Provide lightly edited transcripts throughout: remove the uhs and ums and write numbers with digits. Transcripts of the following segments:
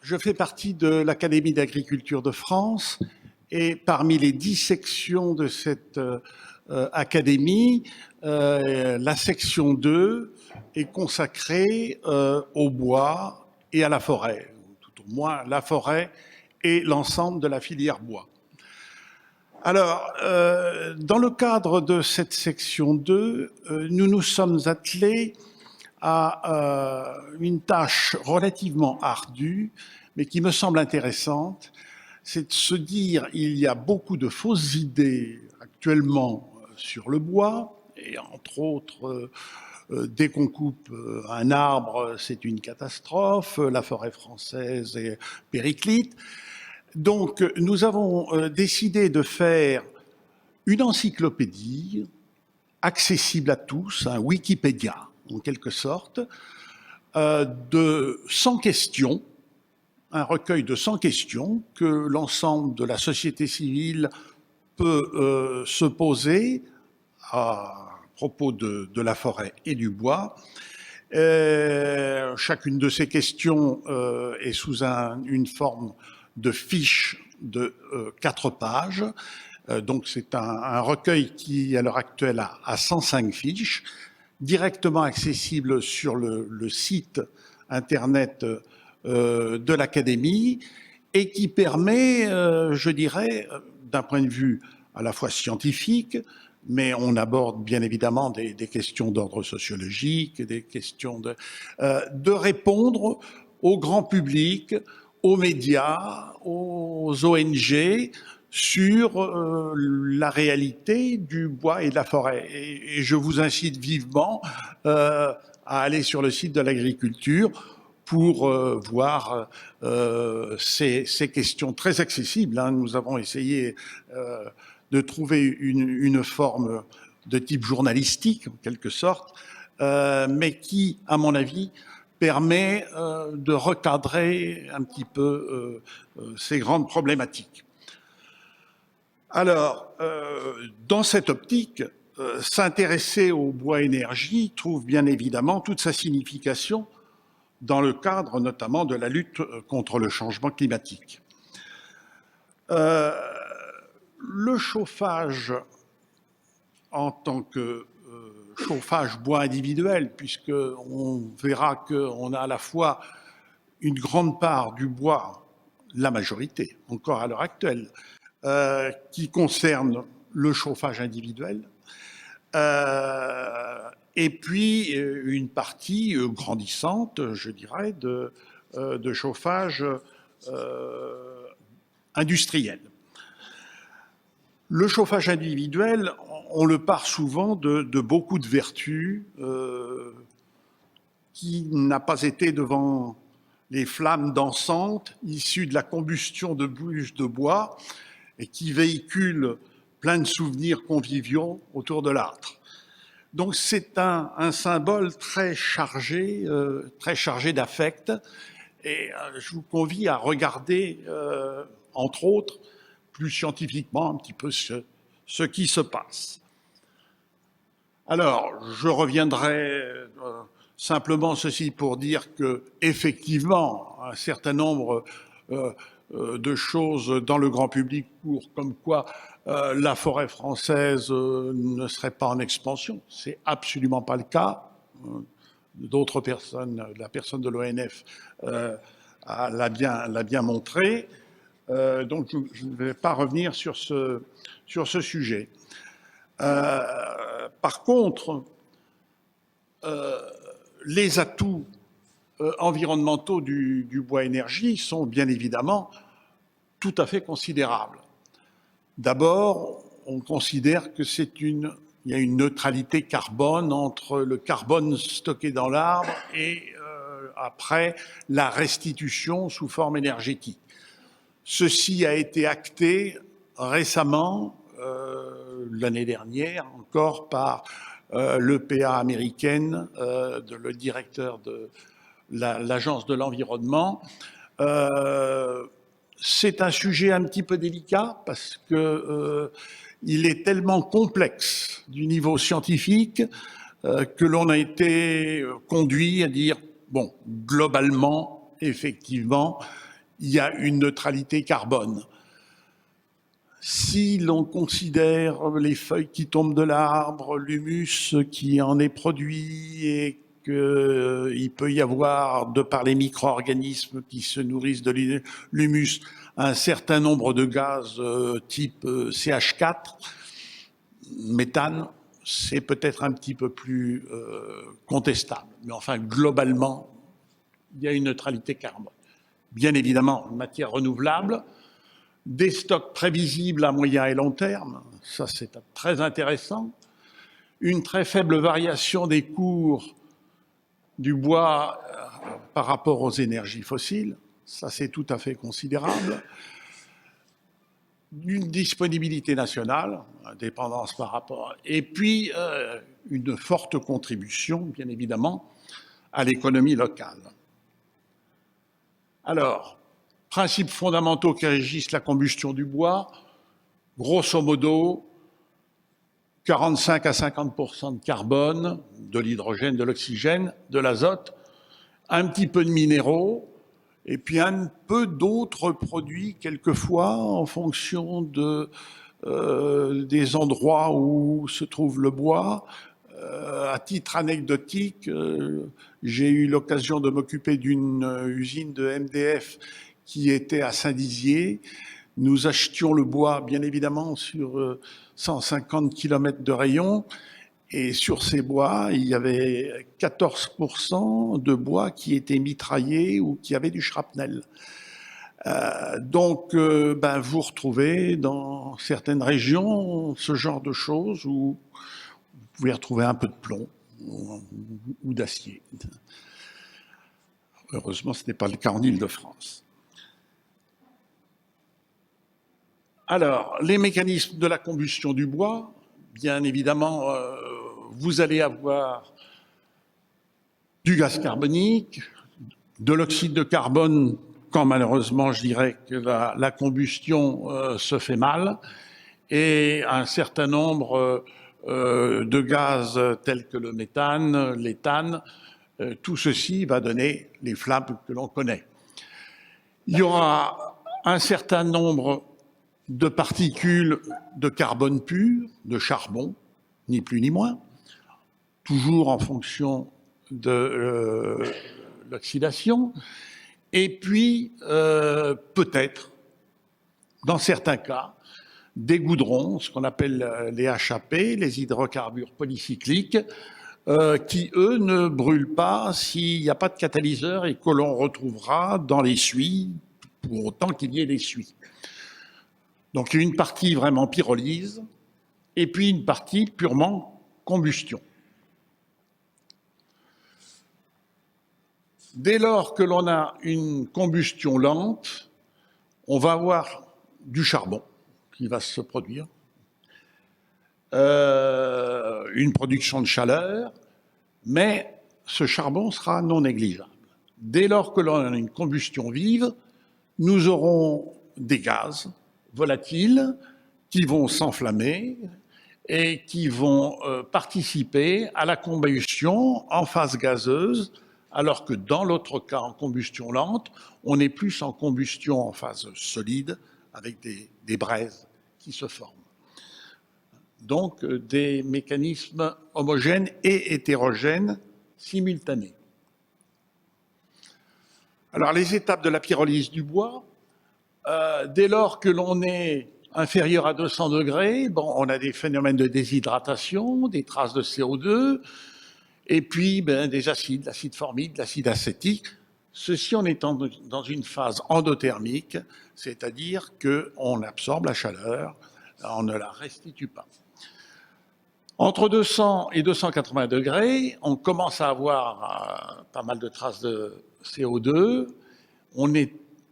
Je fais partie de l'Académie d'agriculture de France et parmi les 10 sections de cette académie, la section 2 est consacrée au bois et à la forêt, tout au moins la forêt et l'ensemble de la filière bois. Alors, dans le cadre de cette section 2, nous nous sommes attelés à une tâche relativement ardue, mais qui me semble intéressante, c'est de se dire il y a beaucoup de fausses idées actuellement sur le bois, et entre autres, dès qu'on coupe un arbre, c'est une catastrophe, la forêt française est périclite. Donc, nous avons décidé de faire une encyclopédie accessible à tous, un Wikipédia en quelque sorte, de 100 questions, un recueil de 100 questions que l'ensemble de la société civile peut se poser à propos de la forêt et du bois. Chacune de ces questions est sous une forme de fiche de 4 pages. Donc c'est un recueil qui, à l'heure actuelle, a 105 fiches, directement accessible sur le site internet de l'Académie et qui permet, je dirais, d'un point de vue à la fois scientifique, mais on aborde bien évidemment des questions d'ordre sociologique, des questions de répondre au grand public, aux médias, aux ONG, sur la réalité du bois et de la forêt. Et je vous incite vivement à aller sur le site de l'agriculture pour voir ces questions très accessibles. Nous avons essayé de trouver une forme de type journalistique, en quelque sorte, mais qui, à mon avis, permet de recadrer un petit peu ces grandes problématiques. Alors, dans cette optique, s'intéresser au bois énergie trouve bien évidemment toute sa signification dans le cadre notamment de la lutte contre le changement climatique. Le chauffage en tant que chauffage bois individuel, puisqu'on verra qu'on a à la fois une grande part du bois, la majorité, encore à l'heure actuelle, qui concerne le chauffage individuel, et puis une partie grandissante, je dirais, de chauffage industriel. Le chauffage individuel, on le part souvent de beaucoup de vertus qui n'a pas été devant les flammes dansantes issues de la combustion de bûches de bois et qui véhiculent plein de souvenirs conviviaux autour de l'âtre. Donc c'est un symbole très chargé d'affect, et je vous convie à regarder, entre autres, plus scientifiquement un petit peu ce qui se passe. Alors, je reviendrai simplement ceci pour dire que, effectivement, un certain nombre de choses dans le grand public courent, comme quoi la forêt française ne serait pas en expansion. C'est absolument pas le cas. D'autres personnes, la personne de l'ONF l'a bien montré. Donc je ne vais pas revenir sur ce sujet. Par contre, les atouts environnementaux du bois énergie sont bien évidemment tout à fait considérables. D'abord, on considère que il y a une neutralité carbone entre le carbone stocké dans l'arbre et après la restitution sous forme énergétique. Ceci a été acté récemment, l'année dernière encore, par l'EPA américaine, le directeur de l'Agence de l'environnement. C'est un sujet un petit peu délicat parce que il est tellement complexe du niveau scientifique que l'on a été conduit à dire, bon, globalement, effectivement, il y a une neutralité carbone. Si l'on considère les feuilles qui tombent de l'arbre, l'humus qui en est produit et qu'il peut y avoir, de par les micro-organismes qui se nourrissent de l'humus, un certain nombre de gaz type CH4, méthane, c'est peut-être un petit peu plus contestable. Mais enfin, globalement, il y a une neutralité carbone. Bien évidemment, matière renouvelable, des stocks prévisibles à moyen et long terme, ça c'est très intéressant, une très faible variation des cours du bois par rapport aux énergies fossiles, ça c'est tout à fait considérable, une disponibilité nationale, indépendance par rapport, et puis une forte contribution, bien évidemment, à l'économie locale. Alors, principes fondamentaux qui régissent la combustion du bois, grosso modo, 45 à 50% de carbone, de l'hydrogène, de l'oxygène, de l'azote, un petit peu de minéraux, et puis un peu d'autres produits, quelquefois, en fonction des endroits où se trouve le bois. À titre anecdotique, j'ai eu l'occasion de m'occuper d'une usine de MDF qui était à Saint-Dizier. Nous achetions le bois, bien évidemment, sur 150 km de rayon. Et sur ces bois, il y avait 14% de bois qui étaient mitraillés ou qui avaient du shrapnel. Donc, vous retrouvez dans certaines régions ce genre de choses où vous pouvez retrouver un peu de plomb ou d'acier. Heureusement, ce n'est pas le cas en Île-de-France. Alors, les mécanismes de la combustion du bois, bien évidemment, vous allez avoir du gaz carbonique, de l'oxyde de carbone, quand malheureusement je dirais que la combustion se fait mal, et un certain nombre de gaz tels que le méthane, l'éthane, tout ceci va donner les flammes que l'on connaît. Il y aura un certain nombre de particules de carbone pur, de charbon, ni plus ni moins, toujours en fonction de l'oxydation, et puis peut-être, dans certains cas, des goudrons, ce qu'on appelle les HAP, les hydrocarbures polycycliques, qui, eux, ne brûlent pas s'il n'y a pas de catalyseur et que l'on retrouvera dans les suies, pour autant qu'il y ait des suies. Donc, il y a une partie vraiment pyrolyse et puis une partie purement combustion. Dès lors que l'on a une combustion lente, on va avoir du charbon qui va se produire, une production de chaleur, mais ce charbon sera non négligeable. Dès lors que l'on a une combustion vive, nous aurons des gaz volatiles qui vont s'enflammer et qui vont participer à la combustion en phase gazeuse, alors que dans l'autre cas, en combustion lente, on est plus en combustion en phase solide, avec des braises qui se forment. Donc, des mécanismes homogènes et hétérogènes simultanés. Alors, les étapes de la pyrolyse du bois, dès lors que l'on est inférieur à 200 degrés, on a des phénomènes de déshydratation, des traces de CO2, et puis des acides, l'acide formique, l'acide acétique. Ceci en étant dans une phase endothermique, c'est-à-dire qu'on absorbe la chaleur, on ne la restitue pas. Entre 200 et 280 degrés, on commence à avoir pas mal de traces de CO2,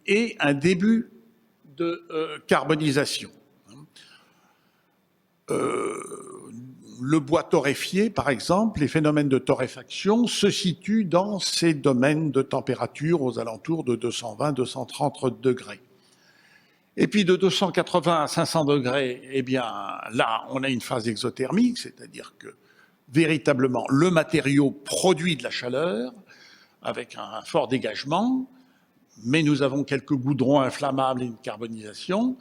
et un début de carbonisation. Le bois torréfié, par exemple, les phénomènes de torréfaction se situent dans ces domaines de température aux alentours de 220-230 degrés. Et puis de 280 à 500 degrés, eh bien là, on a une phase exothermique, c'est-à-dire que véritablement le matériau produit de la chaleur avec un fort dégagement, mais nous avons quelques goudrons inflammables et une carbonisation.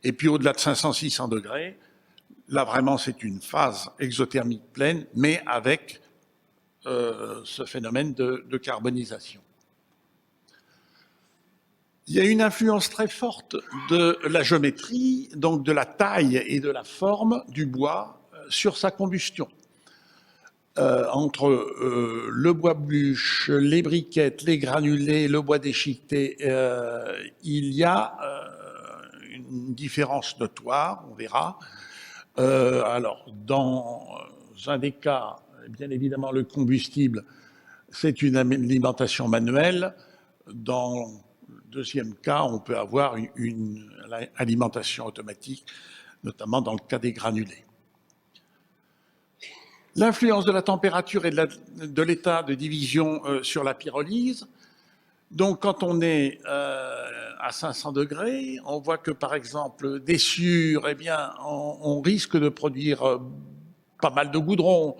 Et puis au-delà de 500-600 degrés, là vraiment c'est une phase exothermique pleine, mais avec ce phénomène de carbonisation. Il y a une influence très forte de la géométrie, donc de la taille et de la forme du bois sur sa combustion. Entre le bois bûche, les briquettes, les granulés, le bois déchiqueté, il y a une différence notoire, on verra. Alors, dans un des cas, bien évidemment, le combustible, c'est une alimentation manuelle. Dans le deuxième cas, on peut avoir une alimentation automatique, notamment dans le cas des granulés. L'influence de la température et de l'état de division sur la pyrolyse. Donc, quand on est à 500 degrés, on voit que, par exemple, des sciures, eh bien, on risque de produire pas mal de goudron.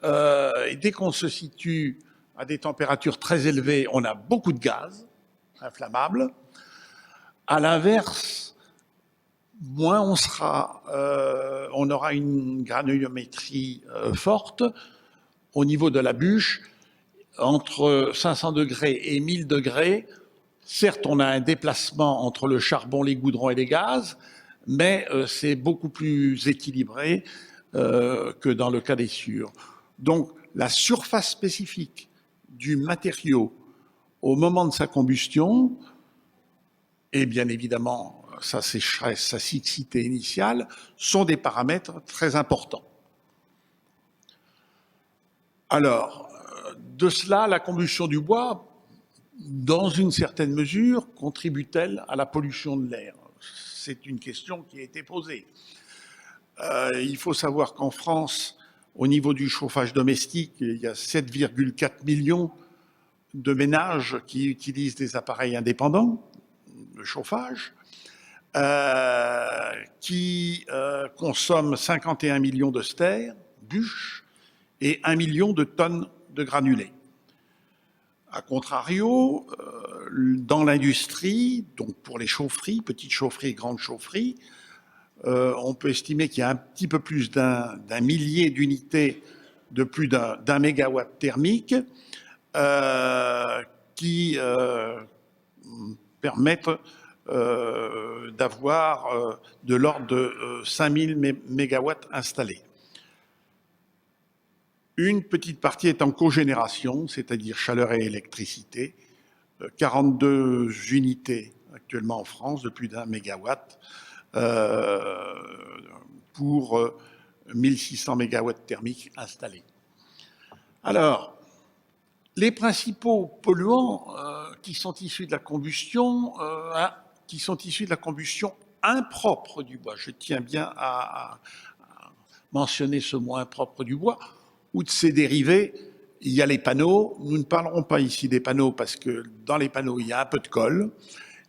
Et dès qu'on se situe à des températures très élevées, on a beaucoup de gaz inflammables. À l'inverse, moins on aura une granulométrie forte au niveau de la bûche. Entre 500 degrés et 1000 degrés, certes, on a un déplacement entre le charbon, les goudrons et les gaz, mais c'est beaucoup plus équilibré que dans le cas des sciures. Donc, la surface spécifique du matériau au moment de sa combustion, et bien évidemment sa sécheresse, sa siccité initiale, sont des paramètres très importants. Alors, de cela, la combustion du bois, dans une certaine mesure, contribue-t-elle à la pollution de l'air? C'est une question qui a été posée. Il faut savoir qu'en France, au niveau du chauffage domestique, il y a 7,4 millions de ménages qui utilisent des appareils indépendants de chauffage, qui consomment 51 millions de stères, bûches, et 1 million de tonnes de granulés. A contrario, dans l'industrie, donc pour les chaufferies, petites chaufferies, grandes chaufferies, on peut estimer qu'il y a un petit peu plus d'un millier d'unités de plus d'un mégawatt thermique qui permettent d'avoir de l'ordre de 5000 mégawatts installés. Une petite partie est en cogénération, c'est-à-dire chaleur et électricité. 42 unités actuellement en France de plus d'un mégawatt pour 1600 mégawatts thermiques installés. Alors, les principaux polluants qui sont issus de la combustion, impropre du bois, je tiens bien à mentionner ce mot impropre du bois, ou de ses dérivés, il y a les panneaux. Nous ne parlerons pas ici des panneaux parce que dans les panneaux, il y a un peu de colle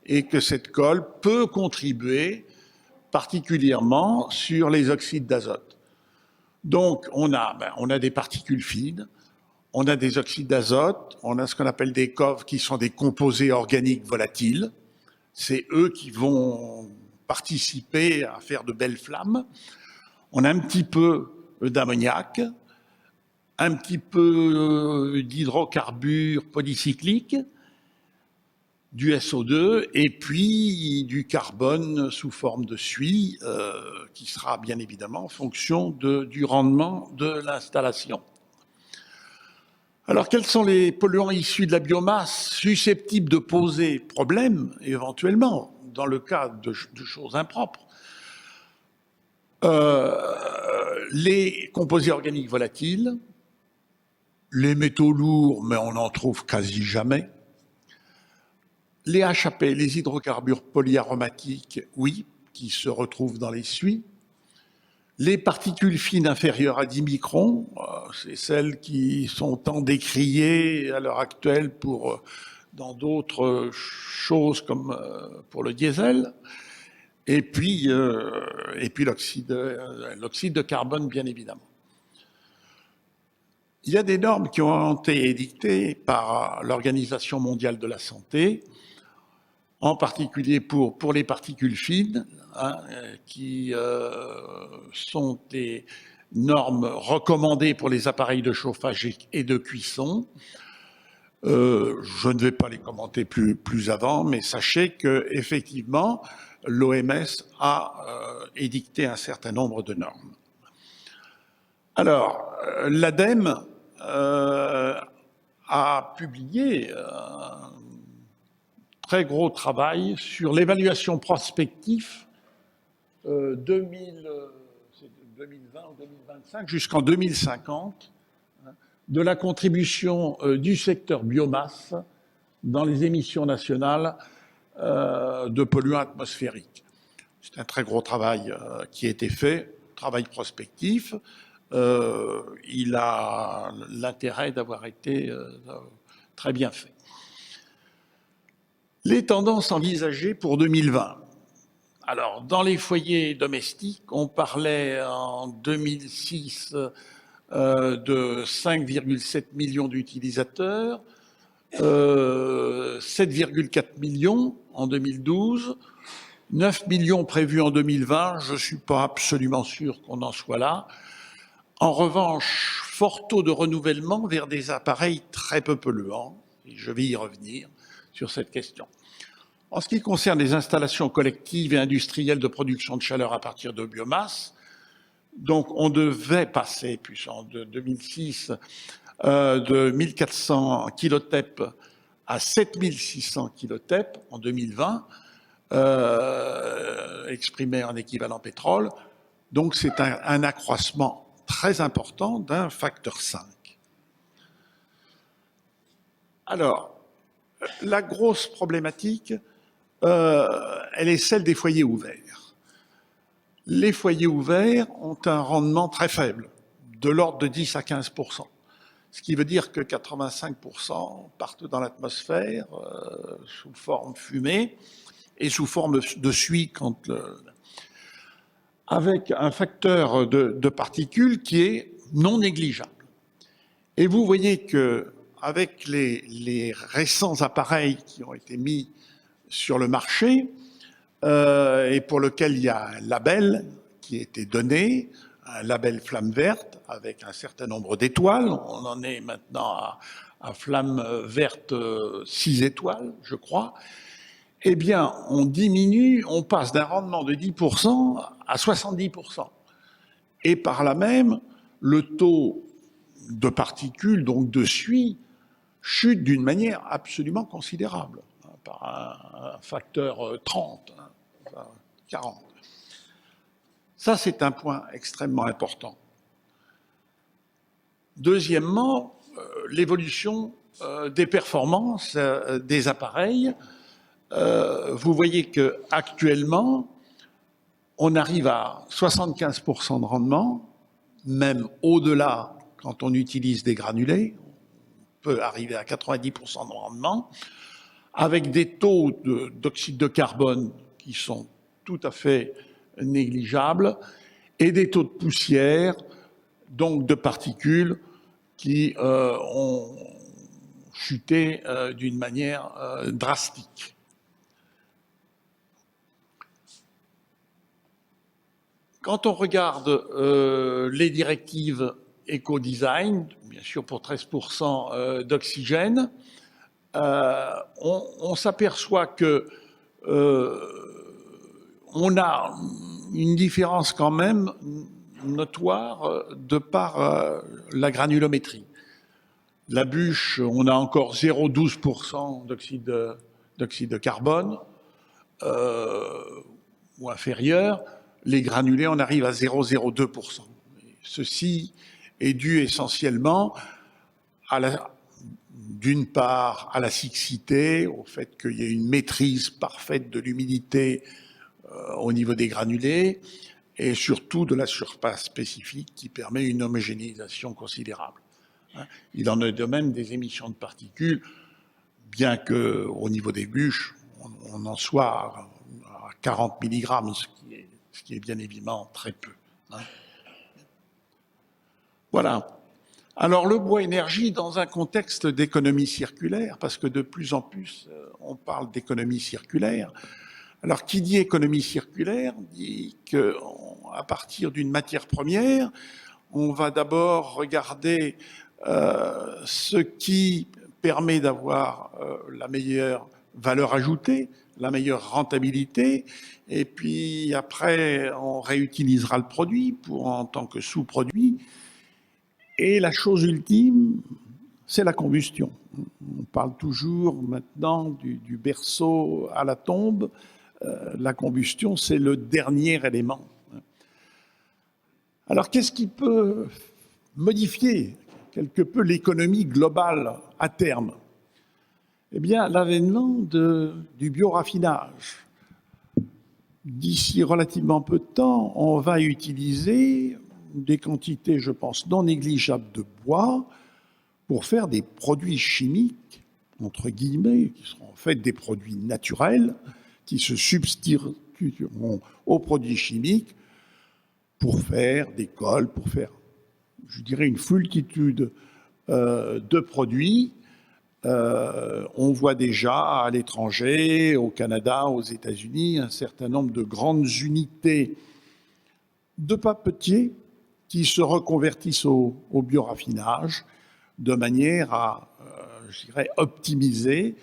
et que cette colle peut contribuer particulièrement sur les oxydes d'azote. Donc, on a des particules fines, on a des oxydes d'azote, on a ce qu'on appelle des COV qui sont des composés organiques volatiles. C'est eux qui vont participer à faire de belles flammes. On a un petit peu d'ammoniac, un petit peu d'hydrocarbures polycycliques, du SO2 et puis du carbone sous forme de suie qui sera bien évidemment en fonction du rendement de l'installation. Alors quels sont les polluants issus de la biomasse susceptibles de poser problème éventuellement dans le cas de choses impropres? Les composés organiques volatiles, les métaux lourds, mais on en trouve quasi jamais. Les HAP, les hydrocarbures polyaromatiques, oui, qui se retrouvent dans les suies. Les particules fines inférieures à 10 microns, c'est celles qui sont tant décriées à l'heure actuelle dans d'autres choses comme pour le diesel. Et puis l'oxyde de carbone, bien évidemment. Il y a des normes qui ont été édictées par l'Organisation mondiale de la santé en particulier pour les particules fines, hein, qui sont des normes recommandées pour les appareils de chauffage et de cuisson. Je ne vais pas les commenter plus avant, mais sachez que effectivement, l'OMS a édicté un certain nombre de normes. Alors, l'ADEME a publié un très gros travail sur l'évaluation prospective 2020 ou 2025 jusqu'en 2050 de la contribution du secteur biomasse dans les émissions nationales de polluants atmosphériques. C'est un très gros travail qui a été fait, travail prospectif. Il a l'intérêt d'avoir été très bien fait. Les tendances envisagées pour 2020. Alors, dans les foyers domestiques, on parlait en 2006 de 5,7 millions d'utilisateurs, 7,4 millions en 2012, 9 millions prévus en 2020. Je ne suis pas absolument sûr qu'on en soit là. En revanche, fort taux de renouvellement vers des appareils très peu polluants, et je vais y revenir sur cette question. En ce qui concerne les installations collectives et industrielles de production de chaleur à partir de biomasse, donc on devait passer, puis en 2006, de 1400 kilotep à 7600 kilotep en 2020, exprimé en équivalent pétrole. Donc c'est un accroissement très important d'un facteur 5. Alors, la grosse problématique, elle est celle des foyers ouverts. Les foyers ouverts ont un rendement très faible, de l'ordre de 10 à 15%. Ce qui veut dire que 85% partent dans l'atmosphère sous forme fumée et sous forme de suie avec un facteur de particules qui est non négligeable. Et vous voyez que avec les récents appareils qui ont été mis sur le marché et pour lequel il y a un label qui a été donné, un label flamme verte avec un certain nombre d'étoiles. On en est maintenant à flamme verte 6 étoiles, je crois. Eh bien, on diminue, on passe d'un rendement de 10% à 70%. Et par là même, le taux de particules, donc de suie, chute d'une manière absolument considérable, par un facteur 30, 40. Ça, c'est un point extrêmement important. Deuxièmement, l'évolution des performances des appareils. Vous voyez qu'actuellement, on arrive à 75% de rendement, même au-delà quand on utilise des granulés, on peut arriver à 90% de rendement, avec des taux d'oxyde de carbone qui sont tout à fait négligeables et des taux de poussière, donc de particules, qui ont chuté d'une manière drastique. Quand on regarde les directives éco-design, bien sûr pour 13% d'oxygène, on s'aperçoit que on a une différence quand même notoire de par la granulométrie. La bûche, on a encore 0,12% d'oxyde de carbone ou inférieur. Les granulés, on arrive à 0,02%. Ceci est dû essentiellement d'une part à la siccité, au fait qu'il y ait une maîtrise parfaite de l'humidité au niveau des granulés, et surtout de la surface spécifique qui permet une homogénéisation considérable. Il en est de même des émissions de particules, bien qu'au niveau des bûches, on en soit à 40 mg, ce qui est bien évidemment très peu. Voilà. Alors le bois énergie dans un contexte d'économie circulaire, parce que de plus en plus on parle d'économie circulaire. Alors qui dit économie circulaire dit qu'à partir d'une matière première, on va d'abord regarder ce qui permet d'avoir la meilleure valeur ajoutée, la meilleure rentabilité, et puis après on réutilisera le produit en tant que sous-produit. Et la chose ultime, c'est la combustion. On parle toujours maintenant du berceau à la tombe. La combustion, c'est le dernier élément. Alors, qu'est-ce qui peut modifier quelque peu l'économie globale à terme? Eh bien, l'avènement du bioraffinage. D'ici relativement peu de temps, on va utiliser des quantités, je pense, non négligeables de bois pour faire des produits chimiques, entre guillemets, qui seront en fait des produits naturels, qui se substitueront aux produits chimiques pour faire des cols, pour faire, je dirais, une foultitude de produits. On voit déjà à l'étranger, au Canada, aux États-Unis, un certain nombre de grandes unités de papetiers qui se reconvertissent au bioraffinage de manière à, je dirais, optimiser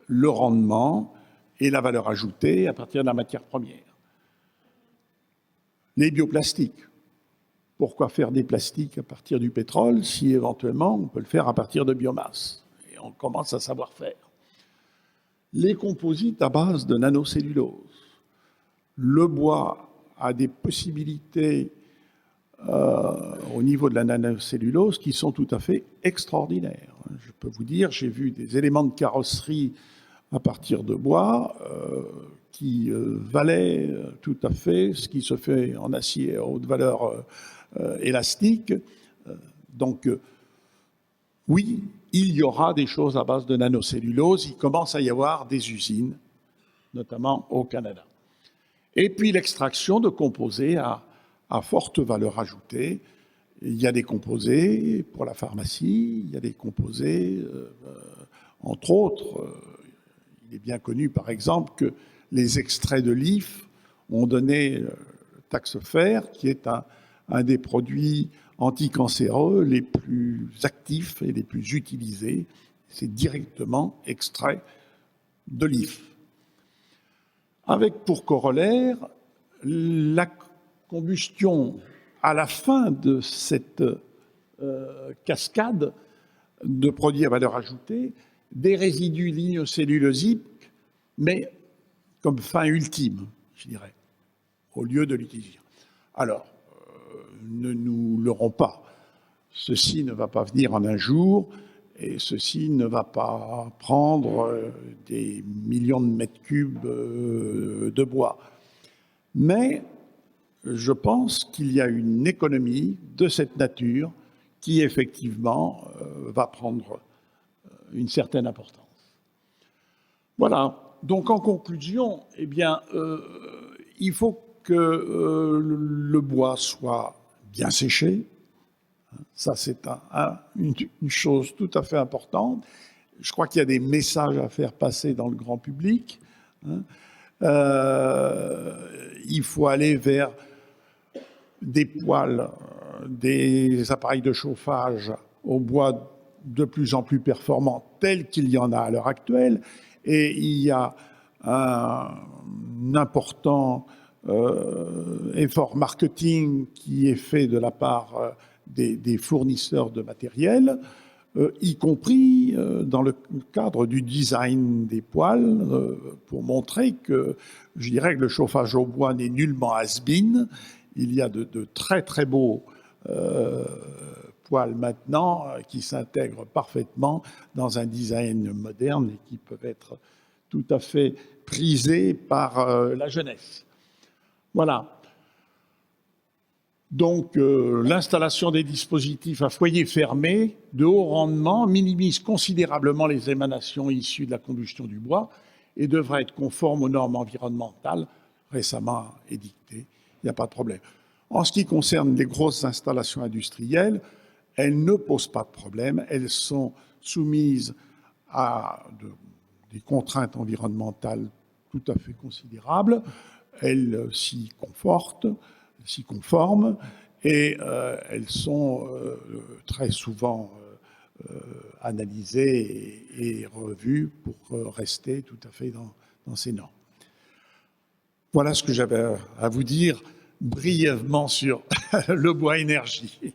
le rendement et la valeur ajoutée à partir de la matière première. Les bioplastiques. Pourquoi faire des plastiques à partir du pétrole si éventuellement on peut le faire à partir de biomasse? Et on commence à savoir faire. Les composites à base de nanocellulose. Le bois a des possibilités au niveau de la nanocellulose qui sont tout à fait extraordinaires. Je peux vous dire, j'ai vu des éléments de carrosserie à partir de bois qui valaient tout à fait ce qui se fait en acier à haute valeur élastique. Donc, oui, il y aura des choses à base de nanocellulose. Il commence à y avoir des usines, notamment au Canada. Et puis l'extraction de composés à forte valeur ajoutée. Il y a des composés pour la pharmacie, il y a des composés, entre autres, il est bien connu par exemple que les extraits de l'IF ont donné le taxofer, qui est un des produits anticancéreux les plus actifs et les plus utilisés. C'est directement extrait de l'IF. Avec pour corollaire la combustion à la fin de cette cascade de produits à valeur ajoutée, des résidus lignocellulosiques, mais comme fin ultime, je dirais, au lieu de l'utiliser. Alors, ne nous leurrons pas, ceci ne va pas venir en un jour, et ceci ne va pas prendre des millions de mètres cubes de bois. Mais je pense qu'il y a une économie de cette nature qui, effectivement, va prendre une certaine importance. Voilà. Donc, en conclusion, eh bien, il faut que le bois soit bien séché. Ça, c'est une chose tout à fait importante. Je crois qu'il y a des messages à faire passer dans le grand public. Il faut aller vers des poêles, des appareils de chauffage au bois de plus en plus performants, tels qu'il y en a à l'heure actuelle. Et il y a un important effort marketing qui est fait de la part des fournisseurs de matériel, y compris dans le cadre du design des poêles, pour montrer que, je dirais que le chauffage au bois n'est nullement has-been. Il y a de très très beaux poêles maintenant qui s'intègrent parfaitement dans un design moderne et qui peuvent être tout à fait prisés par la jeunesse. Voilà. Donc, l'installation des dispositifs à foyer fermé de haut rendement minimise considérablement les émanations issues de la combustion du bois et devrait être conforme aux normes environnementales récemment édictées. Il n'y a pas de problème. En ce qui concerne les grosses installations industrielles, elles ne posent pas de problème, elles sont soumises à des contraintes environnementales tout à fait considérables, elles s'y conforment, et elles sont très souvent analysées et revues pour rester tout à fait dans ces normes. Voilà ce que j'avais à vous dire brièvement sur le bois énergie.